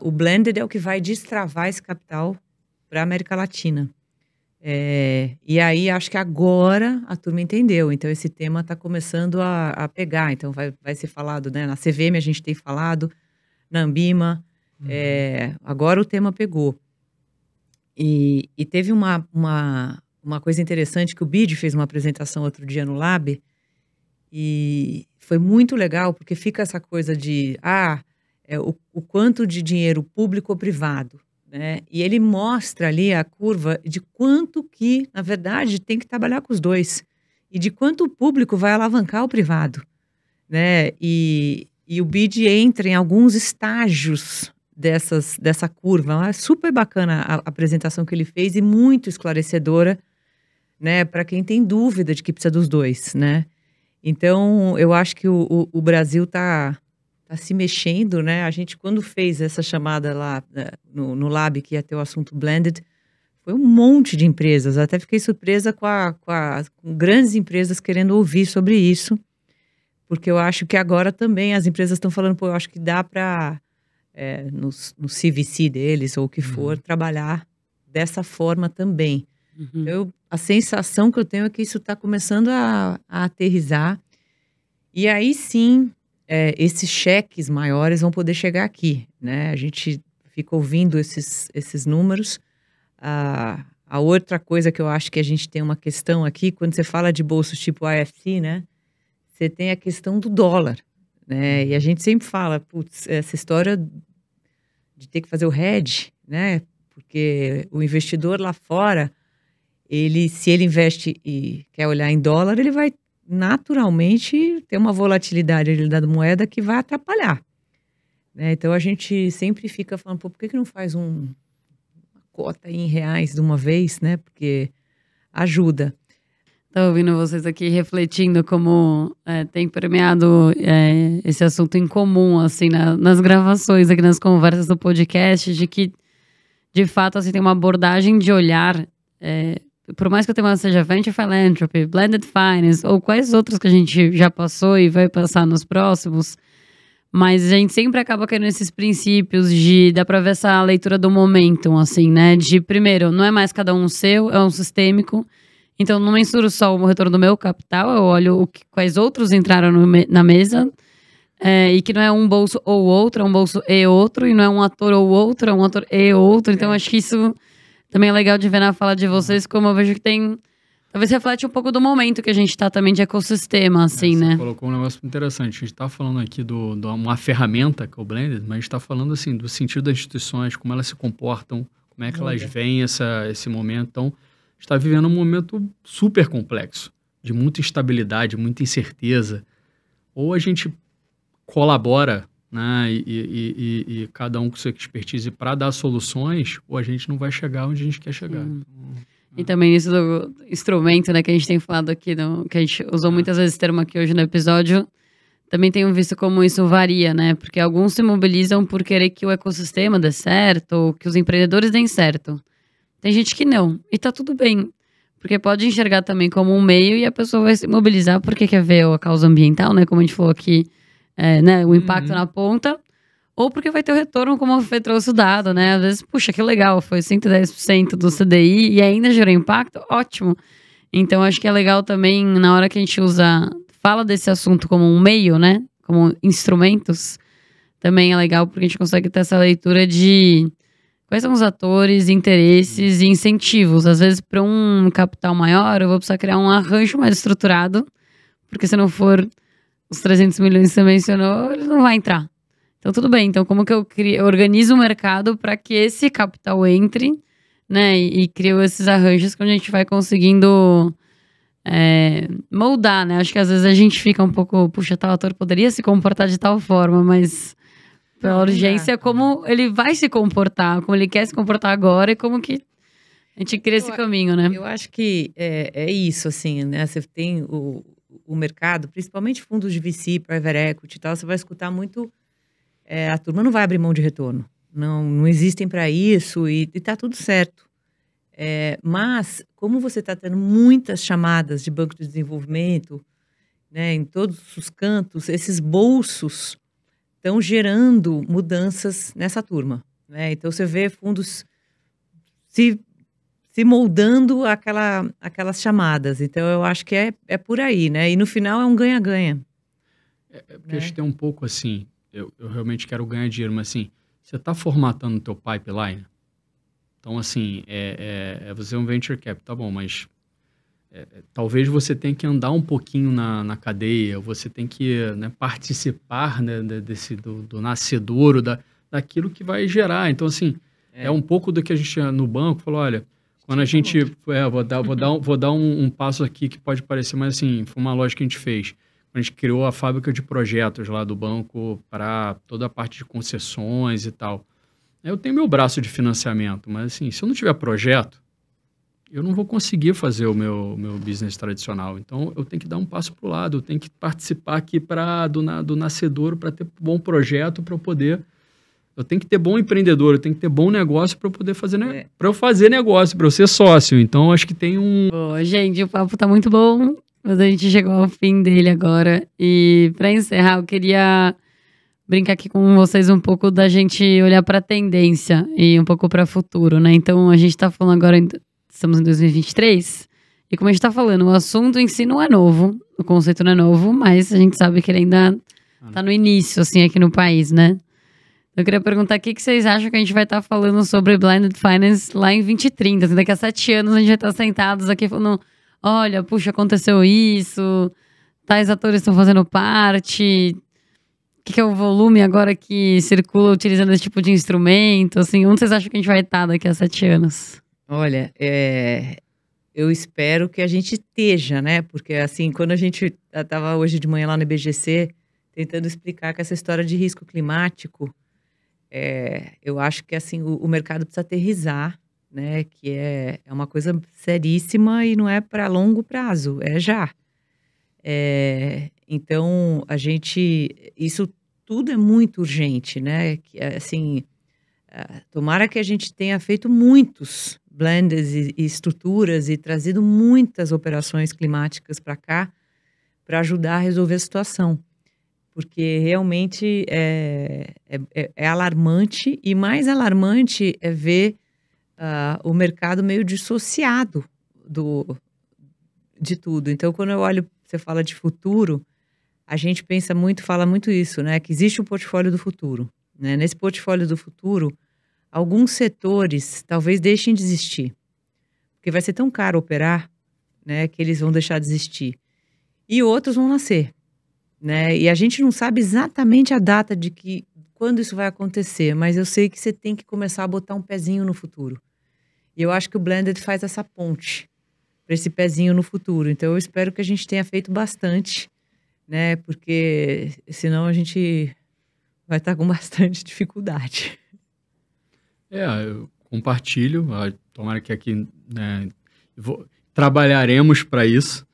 O blended é o que vai destravar esse capital para a América Latina. E aí, acho que agora a turma entendeu. Então, esse tema está começando a pegar. Então, vai ser falado, né? Na CVM a gente tem falado, na Ambima. Agora o tema pegou. E teve uma coisa interessante que o BID fez uma apresentação outro dia no Lab. E foi muito legal, porque fica essa coisa de... o quanto de dinheiro público ou privado. Né? E ele mostra ali a curva de quanto que, na verdade, tem que trabalhar com os dois. E de quanto o público vai alavancar o privado. Né? E o BID entra em alguns estágios dessa curva. É super bacana a apresentação que ele fez e muito esclarecedora, né? Para quem tem dúvida de que precisa dos dois. Né? Então, eu acho que o Brasil está se mexendo, né? A gente, quando fez essa chamada lá no Lab, que ia ter o assunto blended, foi um monte de empresas. Até fiquei surpresa com grandes empresas querendo ouvir sobre isso, porque eu acho que agora também as empresas estão falando, eu acho que dá para, no CVC deles, ou o que for, trabalhar dessa forma também. A sensação que eu tenho é que isso está começando a aterrissar, e aí sim... esses cheques maiores vão poder chegar aqui, né? A gente fica ouvindo esses números. A outra coisa que eu acho que a gente tem uma questão aqui, quando você fala de bolsos tipo IFC, né? Você tem a questão do dólar, né? E a gente sempre fala, putz, essa história de ter que fazer o hedge, né? Porque o investidor lá fora, se ele investe e quer olhar em dólar, ele vai naturalmente ter uma volatilidade da moeda que vai atrapalhar. Né? Então, a gente sempre fica falando, por que não faz uma cota em reais de uma vez, né? Porque ajuda. Estou ouvindo vocês aqui refletindo como tem permeado esse assunto em comum, assim, nas gravações, aqui nas conversas do podcast, de que, de fato, assim, tem uma abordagem de olhar... por mais que o tema seja Venture Philanthropy, Blended Finance, ou quais outros que a gente já passou e vai passar nos próximos, mas a gente sempre acaba caindo nesses princípios dá pra ver essa leitura do momentum, assim, né? De, primeiro, não é mais cada um seu, é um sistêmico. Então, não mensuro só o retorno do meu capital, eu olho quais outros entraram na mesa, e que não é um bolso ou outro, é um bolso e outro, e não é um ator ou outro, é um ator e outro. Então, acho que isso... Também é legal de ver na fala de vocês, como eu vejo que tem Talvez reflete um pouco do momento que a gente tá também de ecossistema, assim, Você né? colocou um negócio interessante. A gente está falando aqui de uma ferramenta, que é o Blended, mas a gente está falando assim, do sentido das instituições, como elas se comportam, como é que elas veem esse momento. Então, a gente está vivendo um momento super complexo, de muita instabilidade, muita incerteza. Ou a gente colabora, né, e cada um com sua expertise para dar soluções, ou a gente não vai chegar onde a gente quer chegar. E também isso do instrumento, né, que a gente tem falado aqui, que a gente usou muitas vezes esse termo aqui hoje no episódio, também tenho visto como isso varia, né? Porque alguns se mobilizam por querer que o ecossistema dê certo, ou que os empreendedores deem certo. Tem gente que não, e tá tudo bem. Porque pode enxergar também como um meio e a pessoa vai se mobilizar porque quer ver a causa ambiental, né? Como a gente falou aqui, né, o impacto na ponta. Ou porque vai ter o retorno, como a Fê trouxe o dado, né? Às vezes, puxa, que legal, foi 110% do CDI e ainda gerou impacto, ótimo. Então, acho que é legal também, na hora que a gente fala desse assunto como um meio, né? Como instrumentos, também é legal porque a gente consegue ter essa leitura de quais são os atores, interesses e incentivos. Às vezes, para um capital maior, eu vou precisar criar um arranjo mais estruturado, porque se não for os 300 milhões que você mencionou, ele não vai entrar. Então, tudo bem. Então, como que eu organizo o mercado para que esse capital entre, né? E crio esses arranjos que a gente vai conseguindo moldar, né? Acho que às vezes a gente fica um pouco, puxa, tal ator poderia se comportar de tal forma, mas pela urgência, como ele vai se comportar, como ele quer se comportar agora e como que a gente cria esse caminho, né? Eu acho que é isso, assim, né? Você tem o mercado, principalmente fundos de VC, private equity e tal, você vai escutar muito... a turma não vai abrir mão de retorno. Não existem para isso e tá tudo certo. Mas, como você está tendo muitas chamadas de banco de desenvolvimento, né, em todos os cantos, esses bolsos estão gerando mudanças nessa turma. Né? Então, você vê fundos se moldando aquelas chamadas. Então, eu acho que é por aí. Né? E no final é um ganha-ganha. Porque acho que tem um pouco assim... Eu realmente quero ganhar dinheiro, mas assim, você está formatando o teu pipeline? Então, assim, você é um venture cap, tá bom, mas talvez você tenha que andar um pouquinho na cadeia, você tem que, né, participar, né, do nascedouro, daquilo que vai gerar. Então, assim, é um pouco do que a gente no banco falou, olha, quando a gente... vou dar um passo aqui que pode parecer, mas assim, foi uma lógica que a gente fez. A gente criou a fábrica de projetos lá do banco para toda a parte de concessões e tal. Eu tenho meu braço de financiamento, mas assim, se eu não tiver projeto, eu não vou conseguir fazer o meu business tradicional. Então, eu tenho que dar um passo para o lado, eu tenho que participar aqui do nascedouro para ter bom projeto, para eu poder... Eu tenho que ter bom empreendedor, eu tenho que ter bom negócio para eu poder fazer para eu fazer negócio, para eu ser sócio. Então, acho que tem um... Boa, gente, o papo tá muito bom. Mas a gente chegou ao fim dele agora. E para encerrar, eu queria brincar aqui com vocês um pouco da gente olhar para a tendência e um pouco para o futuro, né? Então, a gente está falando agora, estamos em 2023, e como a gente está falando, o assunto em si não é novo, o conceito não é novo, mas a gente sabe que ele ainda está no início, assim, aqui no país, né? Eu queria perguntar o que vocês acham que a gente vai estar falando sobre Blended Finance lá em 2030. Assim, daqui a 7 anos a gente vai estar sentados aqui falando... Olha, puxa, aconteceu isso, tais atores estão fazendo parte, o que é o volume agora que circula utilizando esse tipo de instrumento, assim, onde vocês acham que a gente vai estar daqui a 7 anos? Olha, eu espero que a gente esteja, né, porque assim, quando a gente estava hoje de manhã lá no IBGC, tentando explicar que essa história de risco climático, eu acho que assim, o mercado precisa aterrissar, né, que é uma coisa seríssima e não é para longo prazo, é já. Então, isso tudo é muito urgente, né, que, assim, tomara que a gente tenha feito muitos blends e estruturas e trazido muitas operações climáticas para cá para ajudar a resolver a situação, porque realmente é alarmante, e mais alarmante é ver o mercado meio dissociado de tudo. Então, quando eu olho, você fala de futuro, a gente fala muito isso, né? Que existe o portfólio do futuro. Né? Nesse portfólio do futuro, alguns setores talvez deixem de existir, porque vai ser tão caro operar, né, que eles vão deixar de existir. E outros vão nascer, né? E a gente não sabe exatamente a data de quando isso vai acontecer, mas eu sei que você tem que começar a botar um pezinho no futuro. E eu acho que o Blended faz essa ponte para esse pezinho no futuro. Então eu espero que a gente tenha feito bastante, né? Porque senão a gente vai estar com bastante dificuldade. Eu compartilho. Tomara que aqui, né, trabalharemos para isso,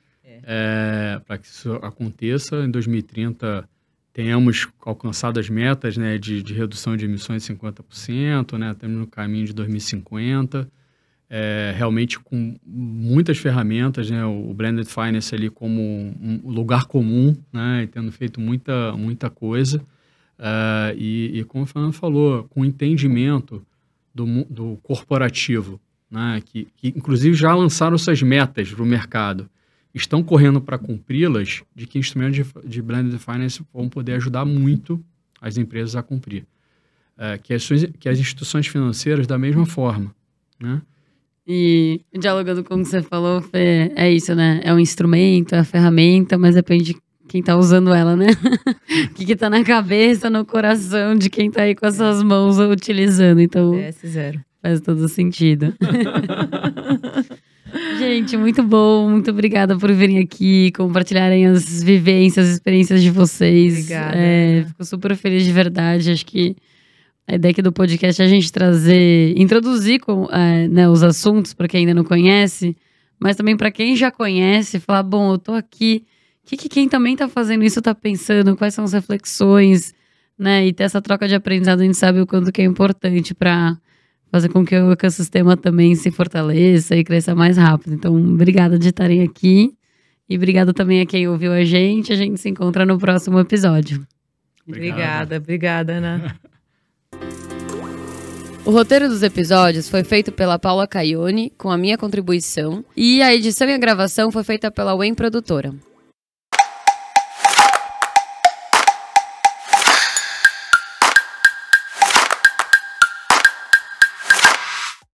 para que isso aconteça. Em 2030 tenhamos alcançado as metas, né, de redução de emissões de 50%, né? Estamos no caminho de 2050. Realmente com muitas ferramentas, né? O Blended Finance ali como um lugar comum, né? E tendo feito muita coisa. E como o Fernando falou, com entendimento do corporativo, né? Que inclusive já lançaram suas metas para o mercado, estão correndo para cumpri-las, de que instrumentos de Blended Finance vão poder ajudar muito as empresas a cumprir. Que as instituições financeiras da mesma forma, né? E dialogando com o que você falou, Fê, é isso, né? É um instrumento, é a ferramenta, mas depende de quem tá usando ela, né? O que tá na cabeça, no coração de quem tá aí com as suas mãos utilizando. Então, DS0. Faz todo sentido. Gente, muito bom. Muito obrigada por virem aqui, compartilharem as vivências, as experiências de vocês. Obrigada. Fico super feliz de verdade. Acho que a ideia aqui do podcast é a gente introduzir né, os assuntos para quem ainda não conhece, mas também para quem já conhece, falar, bom, eu tô aqui, o que quem também tá fazendo isso tá pensando, quais são as reflexões, né, e ter essa troca de aprendizado, a gente sabe o quanto que é importante para fazer com que o ecossistema também se fortaleça e cresça mais rápido. Então, obrigada de estarem aqui e obrigada também a quem ouviu a gente se encontra no próximo episódio. Obrigada, Ana. O roteiro dos episódios foi feito pela Paula Caione, com a minha contribuição, e a edição e a gravação foi feita pela Wen Produtora.